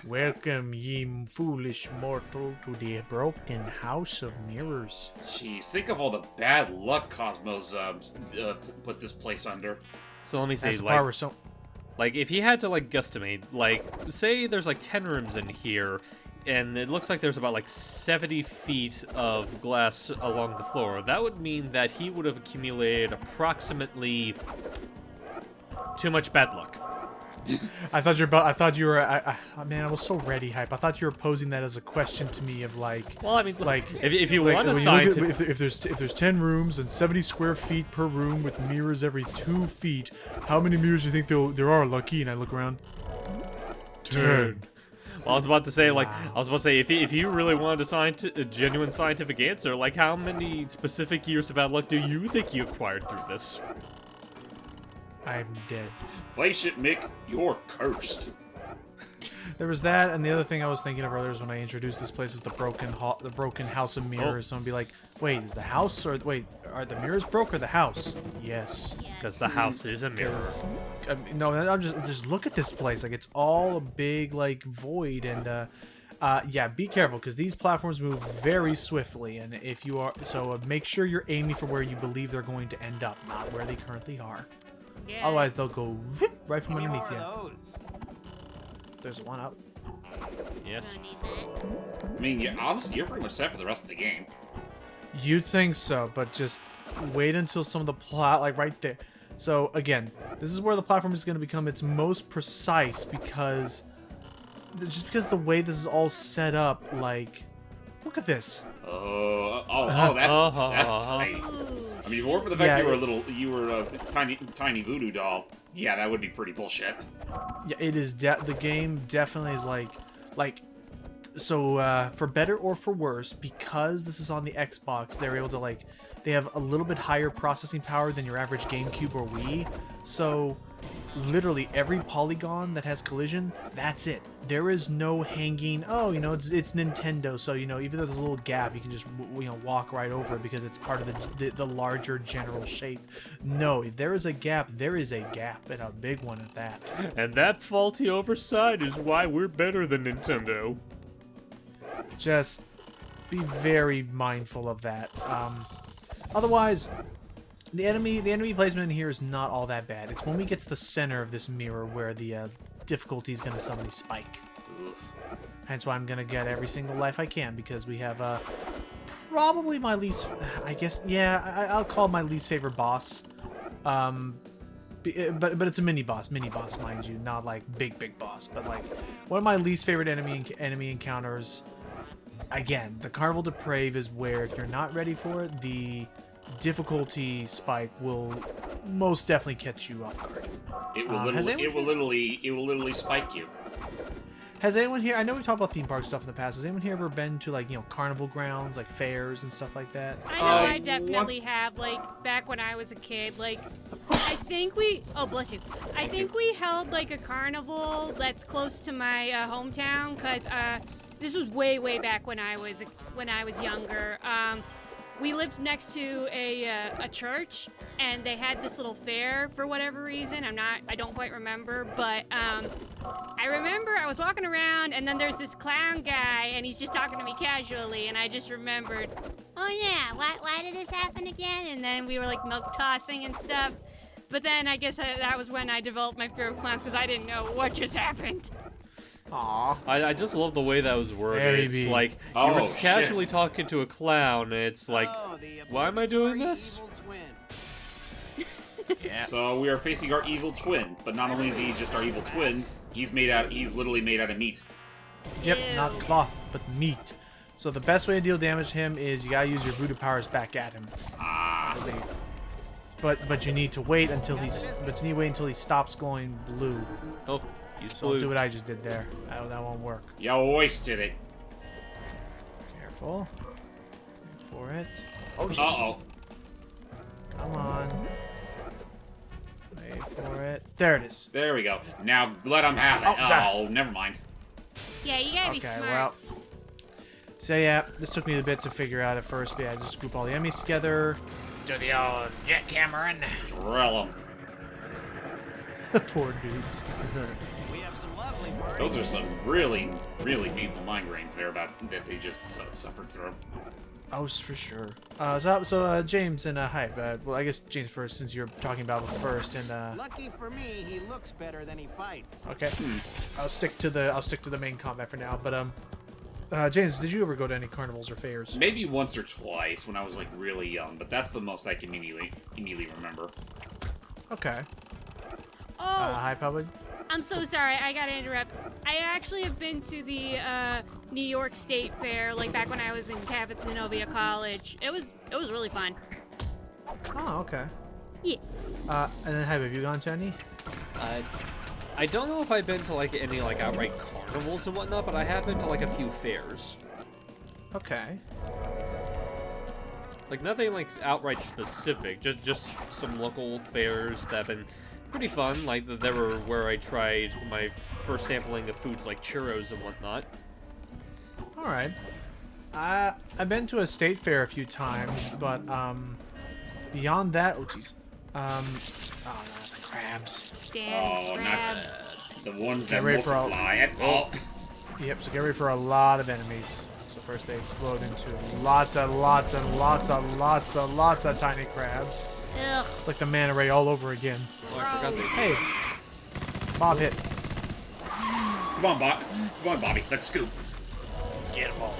Welcome, ye foolish mortal, to the broken house of mirrors. Jeez, think of all the bad luck Cosmos put this place under. So let me say, That's the part where like if he had to like guesstimate, like say there's like 10 rooms in here, and it looks like there's about like 70 feet of glass along the floor. That would mean that he would have accumulated approximately too much bad luck. I thought you were. Man, I was so ready, hype. I thought you were posing that as a question to me of like. Well, I mean, like if you like, want a when you science, look at- if there's 10 rooms and 70 square feet per room with mirrors every 2 feet, how many mirrors do you think there are, Lucky? And I look around. 10. well, I was about to say, like, Wow. I was about to say, if you really wanted a genuine scientific answer, like, how many specific years of bad luck do you think you acquired through this? I'm dead. Face it, Mick, you're cursed. There was that, and the other thing I was thinking of earlier is when I introduced this place as the broken house of mirrors. Someone would be like, "Wait, is the house or wait, are the mirrors broke or the house?" Yes. Because the house is a mirror. No, I'm just look at this place. Like it's all a big like void, and yeah, be careful because these platforms move very swiftly, and if you are make sure you're aiming for where you believe they're going to end up, not where they currently are. Yeah. Otherwise, they'll go right from Give me underneath more you. of those. There's one up. Yes. Don't need that. I mean, honestly, you're pretty much set for the rest of the game. You'd think so, but just wait until some of the plot, like right there. So again, this is where the platform is going to become its most precise because just the way this is all set up, like, look at this. That's tight. Ooh, I mean, more for the fact Yeah, you were a tiny voodoo doll. Yeah, that would be pretty bullshit. Yeah, it is. The game definitely is so for better or for worse, because this is on the Xbox, they're able to they have a little bit higher processing power than your average GameCube or Wii. So literally every polygon that has collision, that's it. There is no hanging. Oh, it's Nintendo, so even though there's a little gap, you can just walk right over it because it's part of the larger general shape. No, if there is a gap, there is a gap, and a big one at that. And that faulty oversight is why we're better than Nintendo. Just be very mindful of that. Otherwise, the enemy placement in here is not all that bad. It's when we get to the center of this mirror where the difficulty is going to suddenly spike. Oof. Hence why I'm going to get every single life I can, because we have probably my least... I guess, yeah, I'll call my least favorite boss. But it's a mini boss, mind you, not like big boss, but like one of my least favorite enemy encounters. Again, the Carnival Deprave is where if you're not ready for it, the difficulty spike will most definitely catch you off guard. It will literally spike you. Has anyone here? I know we talked about theme park stuff in the past. Has anyone here ever been to carnival grounds, like fairs and stuff like that? I know I definitely have, back when I was a kid, I think we, oh bless you, I think we held a carnival that's close to my hometown, because this was way back when I was younger. We lived next to a church, and they had this little fair for whatever reason. I don't quite remember, but I remember I was walking around, and then there's this clown guy, and he's just talking to me casually, and I just remembered, oh yeah, why did this happen again? And then we were milk tossing and stuff. But then I guess that was when I developed my fear of clowns, because I didn't know what just happened. Aw. I just love the way that was worded. Very It's big. like you Oh, were just shit. casually talking to a clown, and it's like, Oh, the why am I doing this? evil twin. Yeah. So we are facing our evil twin, but not only is he just our evil twin, he's literally made out of meat. Yep, Ew. not cloth, but meat. So the best way to deal damage to him is you gotta use your voodoo powers back at him. But you need to wait until he stops glowing blue. Oh, he's So don't do blue. what I just did there. That won't work. You wasted it. Careful. Wait for it. Oh, jeez. Uh-oh. Come on. Wait for it. There it is. There we go. Now let him have it. Oh, Oh, never mind. Yeah, you gotta be Okay, smart. well. So yeah, this took me a bit to figure out at first, but yeah, I just group all the enemies together. To the old jackhammering. Drill him. Poor dudes. We have some Those are some really, really painful migraines there about that they just suffered through. Oh, for sure. James and Hype. Well, I guess James first, since you're talking about it first. And Lucky for me, he looks better than he fights. okay, I'll stick to the main combat for now. But James, did you ever go to any carnivals or fairs? Maybe once or twice when I was like really young, but that's the most I can immediately remember. Okay. Oh, Hi, Public. I'm so sorry. I gotta interrupt. I actually have been to the New York State Fair, like back when I was in Cavatinobia College. It was really fun. Oh, okay. Yeah. And then have you gone to any? I don't know if I've been to like any like outright carnivals and whatnot, but I have been to like a few fairs. Okay. Like nothing like outright specific, just some local fairs that have been pretty fun. Like there were where I tried my first sampling of foods like churros and whatnot. All right. I've been to a state fair a few times, but beyond that, oh jeez. Oh no, the crabs. Damn Oh, crabs. not the ones Get that ready for multiply. Oh. Yep. So get ready for a lot of enemies. So first they explode into lots of tiny crabs. Ugh. It's like the manta ray all over again. Oh, I forgot they. Hey, Bob hit. Come on, Bobby. Let's scoop. Get them all.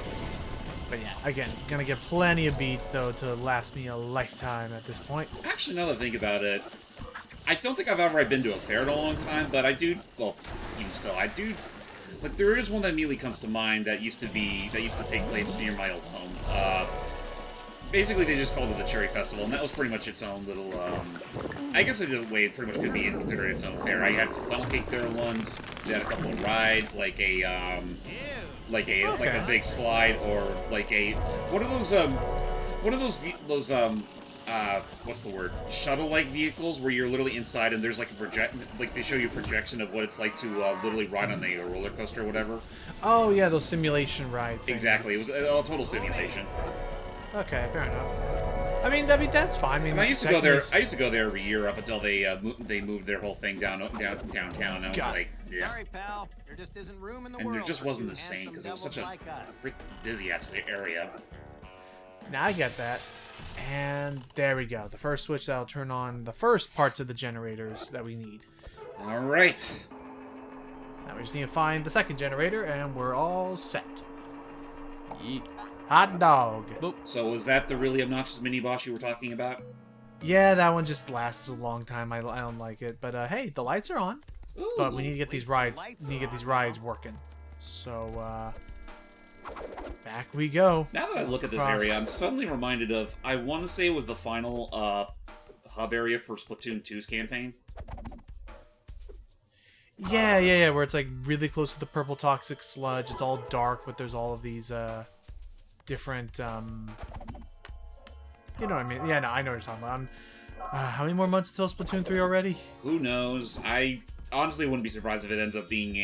But yeah, again, gonna get plenty of beats though to last me a lifetime at this point. Actually, now that I think about it, I don't think I've ever been to a fair in a long time, but I do. Well, even still, I do. Like there is one that immediately comes to mind that used to take place near my old home. Basically, they just called it the Cherry Festival, and that was pretty much its own little. I guess in a way, it pretty much could be considered its own fair. I had some funnel cake there once. They had a couple of rides, like a like a big slide, or like one of those what's the word? Shuttle-like vehicles where you're literally inside and there's like they show you a projection of what it's like to literally ride on a roller coaster or whatever. Oh yeah, those simulation rides. Exactly, it was a total simulation. Okay, fair enough. I mean, that's fine. I mean, And I used to go there. I used to go there every year up until they moved their whole thing downtown. And I was like, yeah. Sorry, pal. There just isn't room in the And world. there just for wasn't two the same because it was such handsome a devils like us. freaking busy ass area. Now I get that. And there we go. The first switch that'll turn on the first parts of the generators that we need. All right. Now we just need to find the second generator, and we're all set. Yeet. Hot dog. Boop. So was that the really obnoxious mini boss you were talking about? Yeah, that one just lasts a long time. I don't like it. But hey, the lights are on. Ooh. But we need to get these rides. lights We need to are get these on. rides working. So back we go. Now that I look at this Cross. area, I'm suddenly reminded of, I want to say it was the final hub area for Splatoon 2's campaign. Yeah, where it's like really close to the purple toxic sludge. It's all dark, but there's all of these different you know what I mean? Yeah, no, I know what you're talking about. How many more months until Splatoon 3 already? Who knows? I honestly wouldn't be surprised if it ends up being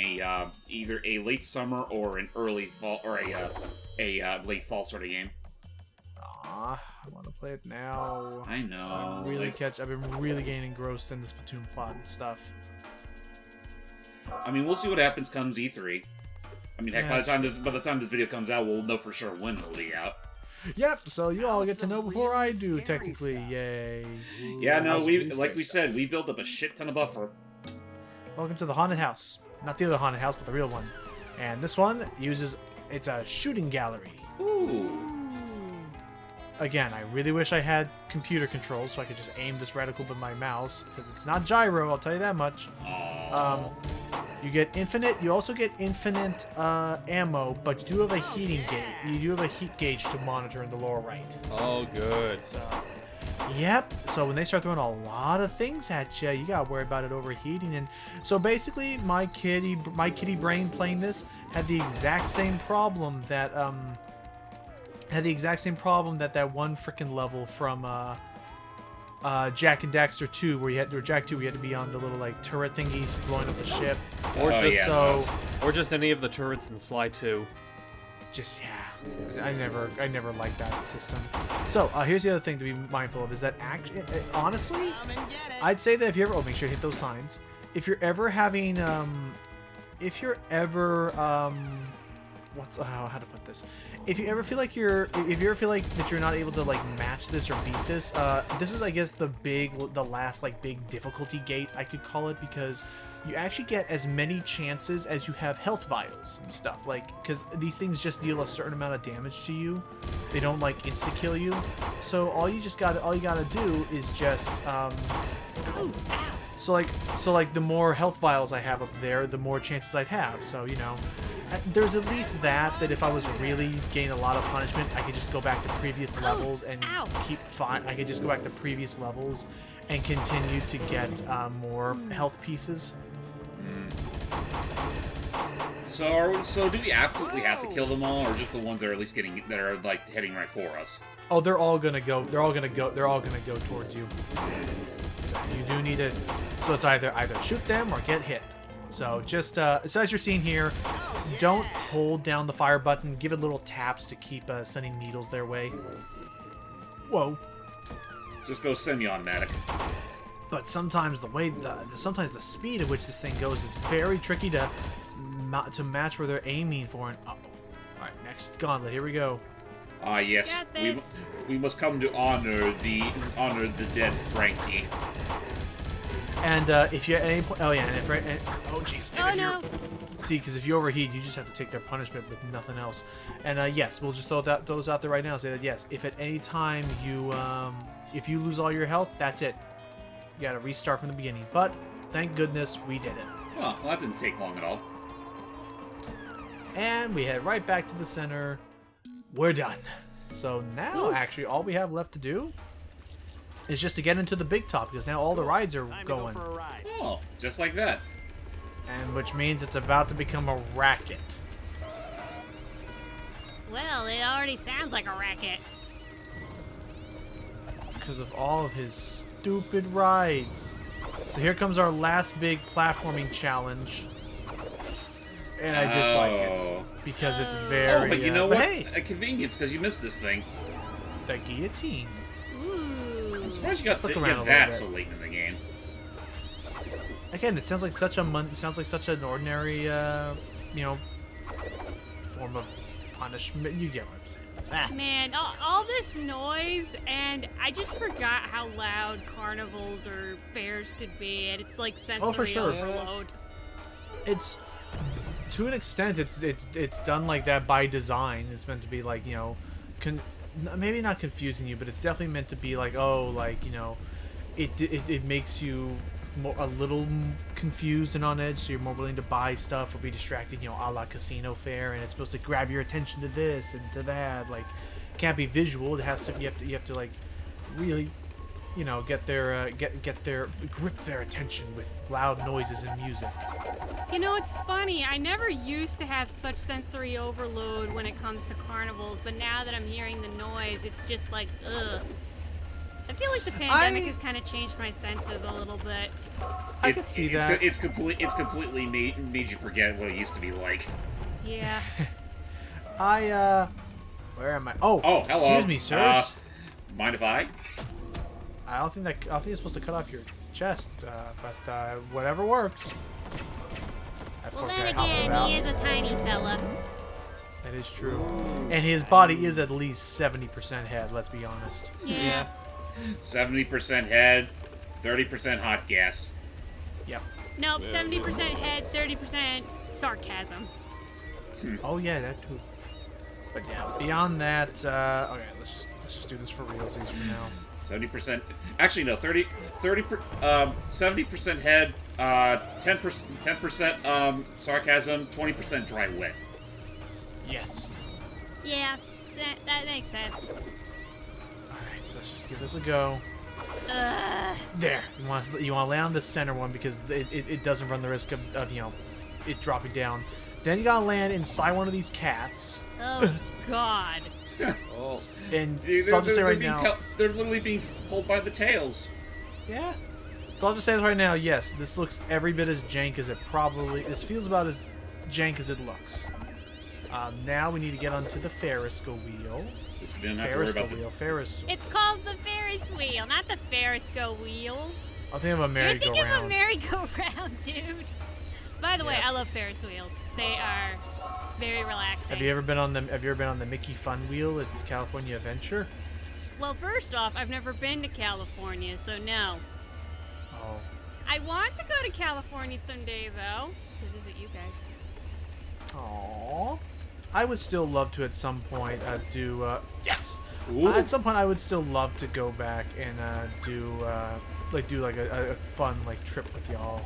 either a late summer or an early fall or a late fall sort of game. I want to play it now. I know. I've been really getting engrossed in the Splatoon plot and stuff. I mean, we'll see what happens comes E3. I mean, heck, Yeah, by the time this video comes out, we'll know for sure when it'll be out. Yep, so you all get to know before I do, Scary technically. stuff. Yay. Yeah, no, House of like Scary we stuff. said, we built up a shit ton of buffer. Welcome to the haunted house. Not the other haunted house, but the real one. And this one it's a shooting gallery. Ooh. Again, I really wish I had computer controls so I could just aim this reticle with my mouse, because it's not gyro, I'll tell you that much. You also get infinite ammo, but you do have a heating gauge. You do have a heat gauge to monitor in the lower right. Oh, good. So, yep. So when they start throwing a lot of things at you, you gotta worry about it overheating. And so basically, my kitty brain playing this had the exact same problem that that one freaking level from Jack and Daxter 2, or Jack 2, where you had to be on the little like turret thingies blowing up the ship. Or Oh, just yeah, so or just any of the turrets in Sly 2. just yeah, I never liked that system. So here's the other thing to be mindful of is that honestly, Come and get it. I'd say that if you ever make sure you hit those signs. If you're ever having if you're ever how to put this? If you ever feel like that you're not able to like match this or beat this, this is I guess the last like big difficulty gate I could call it, because you actually get as many chances as you have health vials and stuff, like, because these things just deal a certain amount of damage to you. They don't like insta kill you, so all you gotta do is just so like the more health vials I have up there, the more chances I'd have. So you know, there's at least that if I was really getting a lot of punishment, I could just go back to previous levels and keep fine. I could just go back to previous levels and continue to get more health pieces. So do we absolutely have to kill them all, or just the ones that are at least that are like heading right for us? Oh, they're all gonna go towards you. So you do need to. So it's either shoot them or get hit. So just so as you're seeing here, don't hold down the fire button. Give it little taps to keep sending needles their way. Whoa. Just go semi-automatic. But sometimes sometimes the speed at which this thing goes is very tricky to match where they're aiming for. And all right, next gauntlet. Here we go. Ah, yes. Got this. We must come to honor the dead Frankie. And if you at any point, oh jeez. Oh no. See, because if you overheat, you just have to take their punishment with nothing else. And yes, we'll just throw those out there right now. Say that yes, if at any time if you lose all your health, that's it. You gotta restart from the beginning. But thank goodness we did it. Well, that didn't take long at all. And we head right back to the center. We're done. So now, actually, all we have left to do is just to get into the big top, because now all the rides are Time going. to go for a ride. Oh, just like that. And which means it's about to become a racket. Well, it already sounds like a racket. Because of all of his stupid rides. So here comes our last big platforming challenge. And I dislike it. Because it's very... Oh, but you know what? Hey, A convenience, because you missed this thing. the guillotine. Ooh. I'm surprised you got Flick around a that little so late in the game. Again, it sounds like such an ordinary, form of punishment. You get what I'm saying. Man, all this noise, and I just forgot how loud carnivals or fairs could be, and it's like sensory for sure. overload. It's to an extent, it's done like that by design. It's meant to be like, you know, maybe not confusing you, but it's definitely meant to be like, oh, like, you know, it makes you a little confused and on edge, so you're more willing to buy stuff or be distracted, you know, a la casino fare, and it's supposed to grab your attention to this and to that. Like, it can't be visual. It has to. You have to like really, you know, grip their attention with loud noises and music. You know, it's funny. I never used to have such sensory overload when it comes to carnivals, but now that I'm hearing the noise, it's just like, ugh. I feel like the pandemic has kind of changed my senses a little bit. I can see that. It's completely made you forget what it used to be like. Yeah. Where am I? Oh, hello. Excuse me, sirs. Mind if I? I don't think it's supposed to cut off your chest, but whatever works. That Well, poor then guy hopped again, about. he is a tiny fella. That is true. And his body is at least 70% head, let's be honest. Yeah. 70% head, 30% hot gas. Yep. Nope, 70% head, 30% sarcasm. Oh yeah, that too. But yeah, beyond that, okay, let's just do this for realsies for now. 70%. Actually, no. 70% head. 10% sarcasm. 20% dry wet. Yes. Yeah, that makes sense. Alright, so let's just give this a go. Ugh. There. You want to lay on the center one because it doesn't run the risk of you know, it dropping down. Then you gotta land inside one of these cats. Oh, God. Oh. And so I'll just say right now. They're literally being pulled by the tails. Yeah. So I'll just say this right now. Yes, this looks every bit as jank as it probably. This feels about as jank as it looks. Now we need to get onto the Ferris wheel. We didn't have to worry about the Ferris. It's called the Ferris wheel, not the Ferris wheel. I'll think of a You're thinking of a merry-go-round. merry-go-round, dude. By the way, I love Ferris wheels. They are very relaxing. Have you ever been on the Mickey Fun Wheel at California Adventure? Well, first off, I've never been to California, so no. Oh. I want to go to California someday, though, to visit you guys. Aww. I would still love to at some point do yes. Ooh. At some point, I would still love to go back and do a fun trip with y'all.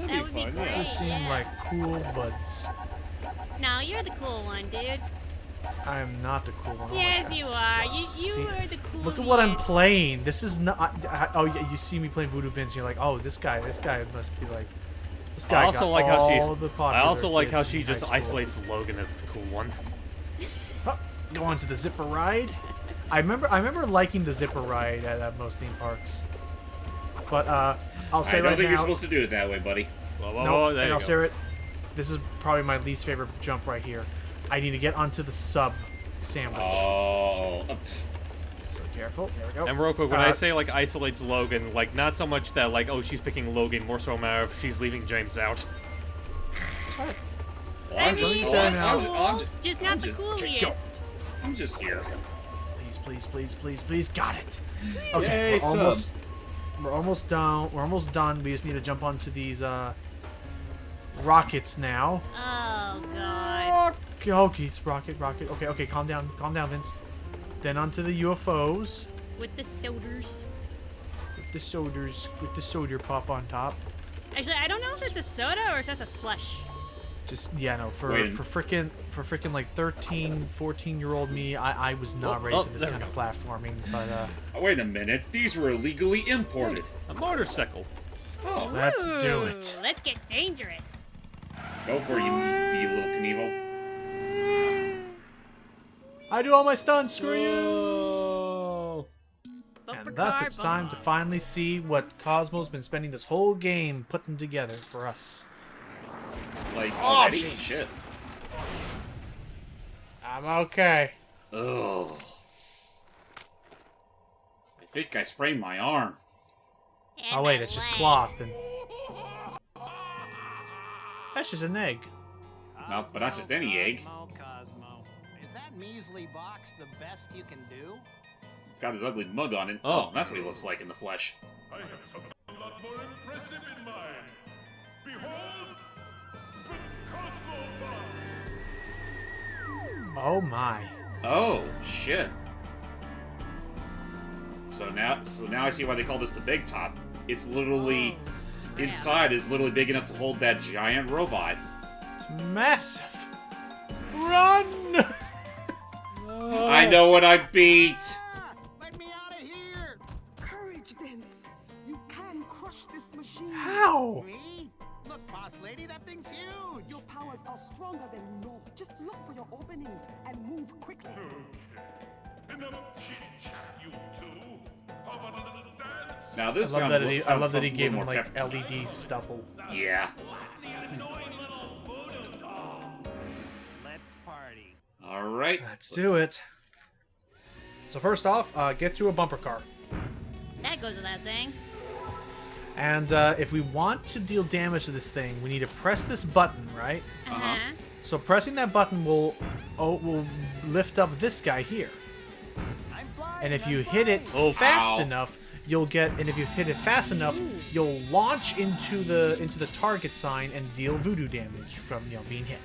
That would be fun, great. yeah. You seem yeah. like cool buds. No, you're the cool one, dude. I am not the cool one. Oh my Yes, God. you are. You See- are the cool. Look at what I'm playing. This is not. Oh yeah, you see me playing Voodoo Vince, and you're like, oh, this guy must be like. This guy I also got like how all the I popular also like how kids she in high just school. isolates Logan as the cool one. Oh, go on to the zipper ride. I remember liking the zipper ride at most theme parks. But I'll say I don't right think you're now. supposed to do it that way, buddy. Whoa, whoa, No, whoa, there and you I'll go. say it. This is probably my least favorite jump right here. I need to get onto the sub sandwich. Oh. So careful. There we go. And real quick, when I say like isolates Logan, like not so much that like she's picking Logan, more so a matter of she's leaving James out. Well, I I'm just- mean, oh, saying he's now. cool, just not the just- coolest. I'm just here. Please. Got it. Okay, Yay, we're almost done. We're almost done. We just need to jump onto these rockets now. Oh god. Okay, rocket. Okay, calm down, Vince. Then onto the UFOs With the soders. with the soda pop on top. Actually, I don't know if that's a soda or if that's a slush. Just for Wait. frickin' like 13, 14-year-old me, I was not ready for this there kind we of platforming, but Oh, wait a minute. These were illegally imported. A motorcycle. Oh, let's do Ooh, it. Let's get dangerous. go for it, you little Knievel. I do all my stunts. Screw you. Oh. Bumper And thus, car, it's time to finally see what Cosmo's been spending this whole game putting together for us. Like, Oh, already? jeez. Shit. I'm okay. Ugh. I think I sprained my arm. And Oh wait, my it's just leg. cloth and that's just an egg. No, but not just any egg. Cosmo. Is that measly box the best you can do? It's got his ugly mug on it. Oh. Oh, that's what he looks like in the flesh. I have something a lot more impressive in mind. Behold, the Cosmo Box. Oh my. Oh, shit. So now I see why they call this the Big Top. It's literally inside is literally big enough to hold that giant robot. It's massive. Run! I know what I beat. Let me out of here! Courage, Vince. You can crush this machine. How? Me? Look, boss lady, that thing's huge! Your powers are stronger than you know. Just look for your openings and move quickly. Enough chit-chat, you two. How about a little dance? Now this I love that he sounds gave a him little more like pep- LED stubble. Yeah. Let's party. All right. Let's do it. So first off, get to a bumper car. That goes without saying. And if we want to deal damage to this thing, we need to press this button, right? Uh-huh. So pressing that button will lift up this guy here. I'm flying! And if I'm you hit it flying. Oh, fast ow. enough, you'll get. And if you hit it fast enough, you'll launch into the target sign and deal voodoo damage from being hit.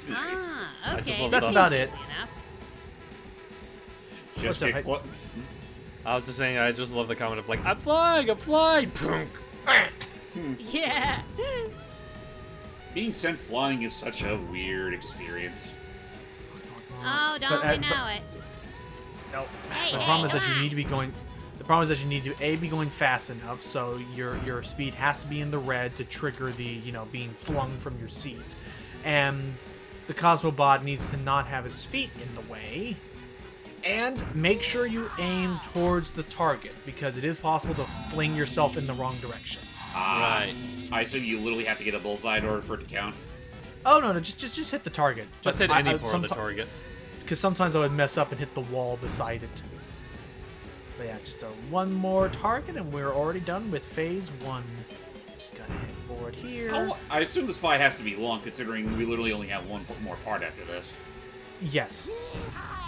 Nice. Ah, just okay. love That's the- about it. Easy enough. Just What's up, get hey? close. I was just saying, I just love the comment of like, I'm flying. Punk. Yeah. Being sent flying is such a weird experience. Oh, don't But, we know it? No. Hey, The hey, problem is come that you on. need to be going. The problem is that you need to be going fast enough, so your speed has to be in the red to trigger the being flung from your seat, and the Cosmobot needs to not have his feet in the way, and make sure you aim towards the target because it is possible to fling yourself in the wrong direction. Right. I assume you literally have to get a bullseye in order for it to count. Oh no, just hit the target. Just hit any part of the target. Because sometimes I would mess up and hit the wall beside it. But yeah, just one more target and we're already done with phase 1. Just gotta head forward here. I assume this fight has to be long, considering we literally only have one more part after this. Yes.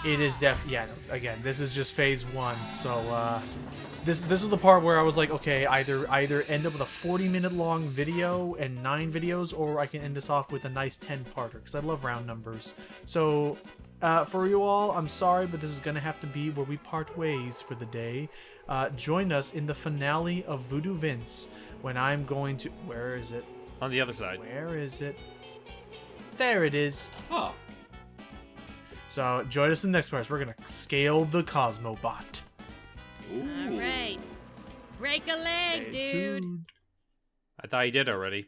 It is yeah, no, again, this is just phase 1, so, this is the part where I was like, okay, either end up with a 40-minute long video and 9 videos, or I can end this off with a nice 10-parter, because I love round numbers. So, for you all, I'm sorry, but this is gonna have to be where we part ways for the day. Join us in the finale of Voodoo Vince, when I'm going to... Where is it? On the other side. Where is it? There it is. Oh. So, join us in the next part. We're gonna scale the Cosmobot. Ooh. All right. Break a leg, Stay dude. tuned. I thought you did already.